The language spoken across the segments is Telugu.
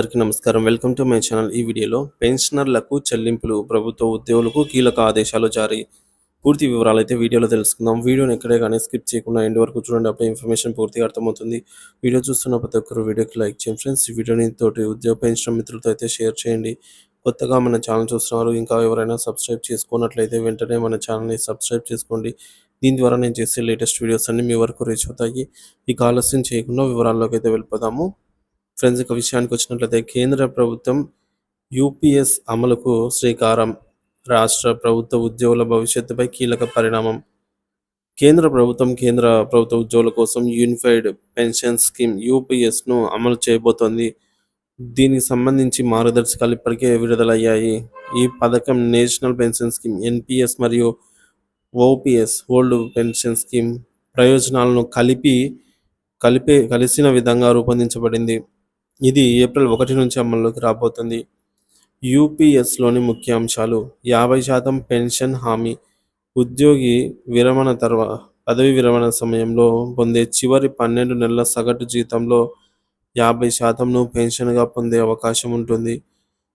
అందరికీ నమస్కారం. Welcome to my channel. ఈ వీడియోలో పెన్షనర్లకు చెల్లింపులు, ప్రభుత్వ ఉద్యోగులకు కీలక ఆదేశాలు జారీ. పూర్తి వివరాలైతే వీడియోలో తెలుసుకుందాం. వీడియోని ఎక్కడే కానీ స్కిప్ చేయకుండా ఎండ్ వరకు చూడండి. అప్పుడే ఇన్ఫర్మేషన్ పూర్తిగా అర్థమవుతుంది. వీడియో చూస్తున్న ప్రతి ఒక్కరు వీడియోకి లైక్ చేయండి ఫ్రెండ్స్. ఈ వీడియోని తోటి ఉద్యోగ పెన్షన్ మిత్రులతో అయితే షేర్ చేయండి. కొత్తగా మన ఛానల్ చూస్తున్నారు, ఇంకా ఎవరైనా సబ్స్క్రైబ్ చేసుకున్నట్లయితే వెంటనే మన ఛానల్ని సబ్స్క్రైబ్ చేసుకోండి. దీని ద్వారా నేను చేసే లేటెస్ట్ వీడియోస్ అన్ని మీ వరకు రీచ్ అవుతాయి. ఇక ఆలస్యం చేయకుండా వివరాల్లోకి అయితే వెళ్ళిపోదాము. ఫ్రెండ్స్, ఇక విషయానికి వచ్చినట్లయితే కేంద్ర ప్రభుత్వం యూపీఎస్ అమలుకు శ్రీకారం. రాష్ట్ర ప్రభుత్వ ఉద్యోగుల భవిష్యత్తుపై కీలక పరిణామం. కేంద్ర ప్రభుత్వ ఉద్యోగుల కోసం యూనిఫైడ్ పెన్షన్ స్కీమ్ యూపీఎస్ను అమలు చేయబోతోంది. దీనికి సంబంధించి మార్గదర్శకాలు ఇప్పటికే విడుదలయ్యాయి. ఈ పథకం నేషనల్ పెన్షన్ స్కీమ్ ఎన్పిఎస్ మరియు ఓపీఎస్ ఓల్డ్ పెన్షన్ స్కీమ్ ప్రయోజనాలను కలిసిన విధంగా రూపొందించబడింది. ఇది ఏప్రిల్ 1 నుంచి అమల్లోకి రాబోతుంది. యూపీఎస్లోని ముఖ్య అంశాలు: 50% పెన్షన్ హామీ. ఉద్యోగి పదవి విరమణ సమయంలో పొందే చివరి 12 నెలల సగటు జీతంలో 50%ను పెన్షన్గా పొందే అవకాశం ఉంటుంది.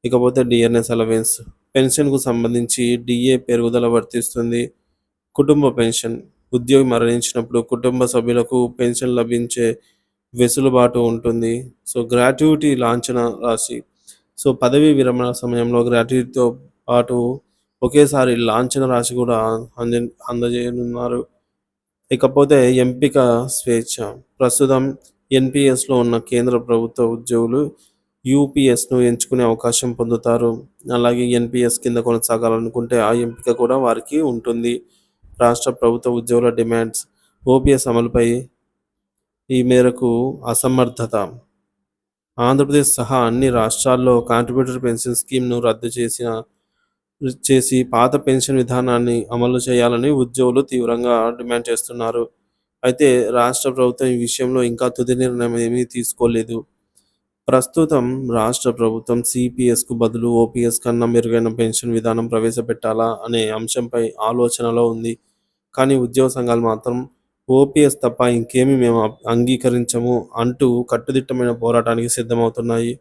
ఇకపోతే డిఎన్ఎస్ అలవెన్స్. పెన్షన్కు సంబంధించి డిఏ పెరుగుదల వర్తిస్తుంది. కుటుంబ పెన్షన్. ఉద్యోగి మరణించినప్పుడు కుటుంబ సభ్యులకు పెన్షన్ లభించే వెసులుబాటు ఉంటుంది. గ్రాట్యుటీ లాంఛన రాశి. పదవీ విరమణ సమయంలో గ్రాట్యుటీతో పాటు ఒకేసారి లాంఛన రాశి కూడా అందజేయనున్నారు. ఇకపోతే ఎంపిక స్వేచ్ఛ. ప్రస్తుతం ఎన్పిఎస్లో ఉన్న కేంద్ర ప్రభుత్వ ఉద్యోగులు యూపీఎస్ను ఎంచుకునే అవకాశం పొందుతారు. అలాగే ఎన్పిఎస్ కింద కొనసాగాలనుకుంటే ఆ ఎంపిక కూడా వారికి ఉంటుంది. రాష్ట్ర ప్రభుత్వ ఉద్యోగుల డిమాండ్స్. ఓపీఎస్ అమలుపై ఈ మేరకు అసమర్థత. ఆంధ్రప్రదేశ్ సహా అన్ని రాష్ట్రాల్లో కాంట్రిబ్యూటరీ పెన్షన్ స్కీమ్ను రద్దు చేసి పాత పెన్షన్ విధానాన్ని అమలు చేయాలని ఉద్యోగులు తీవ్రంగా డిమాండ్ చేస్తున్నారు. అయితే రాష్ట్ర ప్రభుత్వం ఈ విషయంలో ఇంకా తుది నిర్ణయం ఏమీ తీసుకోలేదు. ప్రస్తుతం రాష్ట్ర ప్రభుత్వం సిపిఎస్కు బదులు ఓపీఎస్ కన్నా మెరుగైన పెన్షన్ విధానం ప్రవేశపెట్టాలా అనే అంశంపై ఆలోచనలో ఉంది. కానీ ఉద్యోగ సంఘాలు మాత్రం ఓపీఎస్ తప్ప ఇంకేమీ మేము అంగీకరించము అంటూ కట్టుదిట్టమైన పోరాటానికి సిద్ధమవుతున్నాయి.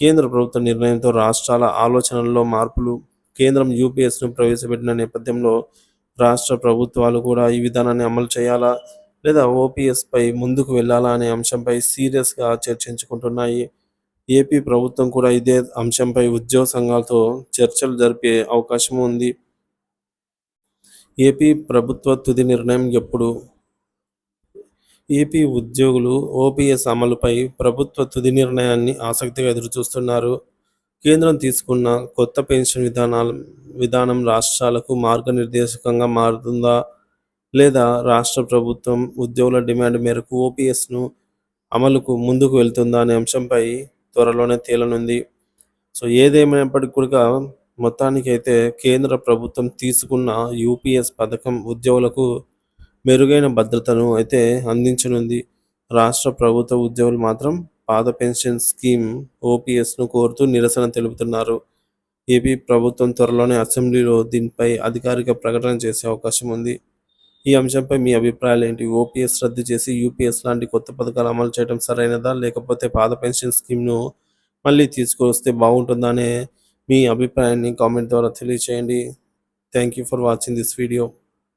కేంద్ర ప్రభుత్వ నిర్ణయంతో రాష్ట్రాల ఆలోచనల్లో మార్పులు. కేంద్రం యూపీఎస్ను ప్రవేశపెట్టిన నేపథ్యంలో రాష్ట్ర ప్రభుత్వాలు కూడా ఈ విధానాన్ని అమలు చేయాలా లేదా ఓపీఎస్పై ముందుకు వెళ్ళాలా అనే అంశంపై సీరియస్గా చర్చించుకుంటున్నాయి. ఏపీ ప్రభుత్వం కూడా ఇదే అంశంపై ఉద్యోగ సంఘాలతో చర్చలు జరిపే అవకాశం ఉంది. ఏపీ ప్రభుత్వ తుది నిర్ణయం ఎప్పుడు? ఏపీ ఉద్యోగులు ఓపీఎస్ అమలుపై ప్రభుత్వ తుది నిర్ణయాన్ని ఆసక్తిగా ఎదురుచూస్తున్నారు. కేంద్రం తీసుకున్న కొత్త పెన్షన్ విధానం రాష్ట్రాలకు మార్గనిర్దేశకంగా మారుతుందా లేదా రాష్ట్ర ప్రభుత్వం ఉద్యోగుల డిమాండ్ మేరకు ఓపీఎస్ను అమలుకు ముందుకు వెళ్తుందా అనే అంశంపై త్వరలోనే తేలనుంది. ఏదేమైనప్పటికీ కూడా మొత్తానికైతే కేంద్ర ప్రభుత్వం తీసుకున్న యూపీఎస్ పథకం ఉద్యోగులకు మెరుగైన భద్రతను అయితే అందించనుంది. రాష్ట్ర ప్రభుత్వ ఉద్యోగులు మాత్రం పాత పెన్షన్ స్కీమ్ ఓపీఎస్ను కోరుతూ నిరసన తెలుపుతున్నారు. ఏపీ ప్రభుత్వం త్వరలోనే అసెంబ్లీలో దీనిపై అధికారిక ప్రకటన చేసే అవకాశం ఉంది. ఈ అంశంపై మీ అభిప్రాయాలు ఏంటి? ఓపీఎస్ రద్దు చేసి యూపీఎస్ లాంటి కొత్త పథకాలు అమలు చేయడం సరైనదా, లేకపోతే పాత పెన్షన్ స్కీమ్ను మళ్ళీ తీసుకొస్తే బాగుంటుందా అనే మీ అభిప్రాయాన్ని కామెంట్ ద్వారా తెలియచేయండి. Thank you for watching this video.